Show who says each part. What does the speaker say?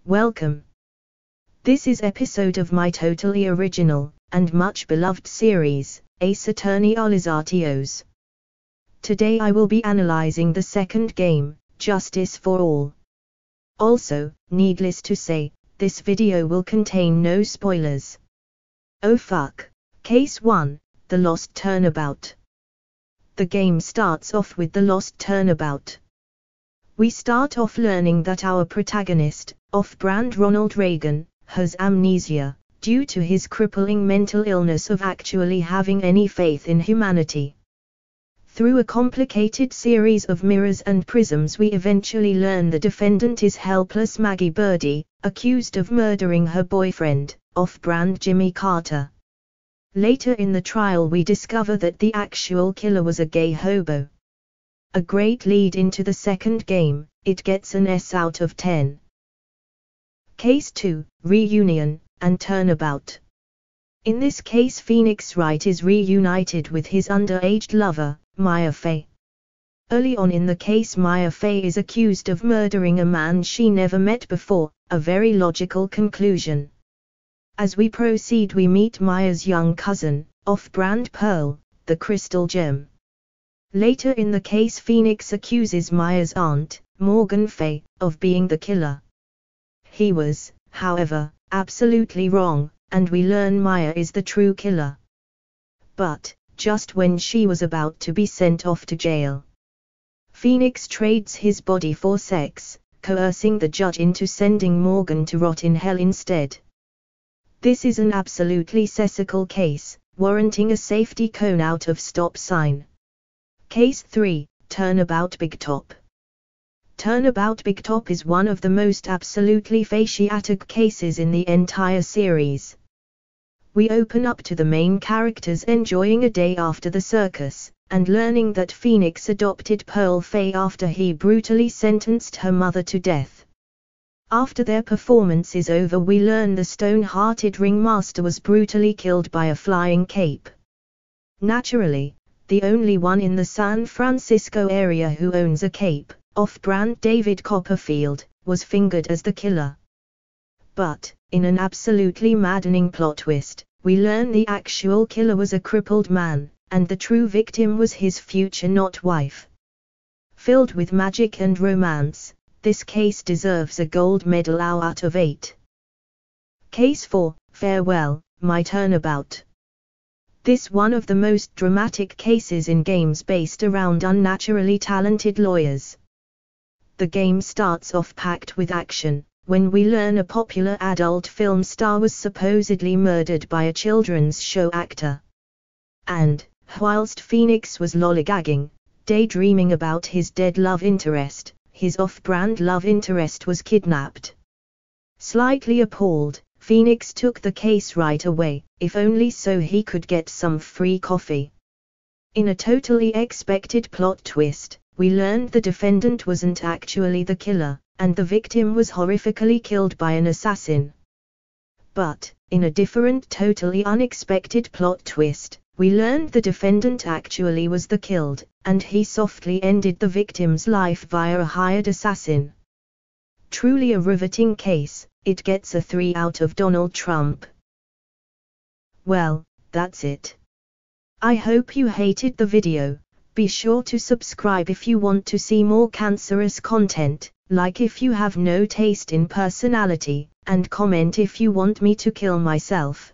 Speaker 1: Welcome. This is episode of my totally original and much beloved series, Ace Attorney Analyzations. Today I will be analyzing the second game, Justice for All. Also, needless to say, this video will contain no spoilers. Oh fuck. Case 1, The Lost Turnabout. The game starts off with the Lost Turnabout. We start off learning that our protagonist, off-brand Ronald Reagan, has amnesia, due to his crippling mental illness of actually having any faith in humanity. Through a complicated series of mirrors and prisms we eventually learn the defendant is helpless Maggie Birdie, accused of murdering her boyfriend, off-brand Jimmy Carter. Later in the trial we discover that the actual killer was a gay hobo. A great lead into the second game, it gets an S out of 10. Case 2, Reunion, and Turnabout. In this case Phoenix Wright is reunited with his underage lover, Maya Fey. Early on in the case Maya Fey is accused of murdering a man she never met before, a very logical conclusion. As we proceed we meet Maya's young cousin, off-brand Pearl, the crystal gem. Later in the case Phoenix accuses Maya's aunt, Morgan Fey, of being the killer. He was, however, absolutely wrong, and we learn Maya is the true killer. But, just when she was about to be sent off to jail, Phoenix trades his body for sex, coercing the judge into sending Morgan to rot in hell instead. This is an absolutely cessical case, warranting a safety cone out of stop sign. Case 3, Turnabout Bigtop. Turnabout Bigtop is one of the most absolutely fasciatic cases in the entire series. We open up to the main characters enjoying a day after the circus, and learning that Phoenix adopted Pearl Fey after he brutally sentenced her mother to death. After their performance is over we learn the stone-hearted ringmaster was brutally killed by a flying cape. Naturally, the only one in the San Francisco area who owns a cape, off-brand David Copperfield, was fingered as the killer. But, in an absolutely maddening plot twist, we learn the actual killer was a crippled man, and the true victim was his future not wife. Filled with magic and romance, this case deserves a gold medal out of 8. Case 4, Farewell, My Turnabout. This one of the most dramatic cases in games based around unnaturally talented lawyers. The game starts off packed with action, when we learn a popular adult film star was supposedly murdered by a children's show actor. And, whilst Phoenix was lollygagging, daydreaming about his dead love interest, his off-brand love interest was kidnapped. Slightly appalled, Phoenix took the case right away, if only so he could get some free coffee. In a totally expected plot twist, we learned the defendant wasn't actually the killer, and the victim was horrifically killed by an assassin. But, in a different totally unexpected plot twist, we learned the defendant actually was the killed, and he softly ended the victim's life via a hired assassin. Truly a riveting case, it gets a 3 out of Donald Trump. Well, that's it. I hope you hated the video. Be sure to subscribe if you want to see more cancerous content, like if you have no taste in personality, and comment if you want me to kill myself.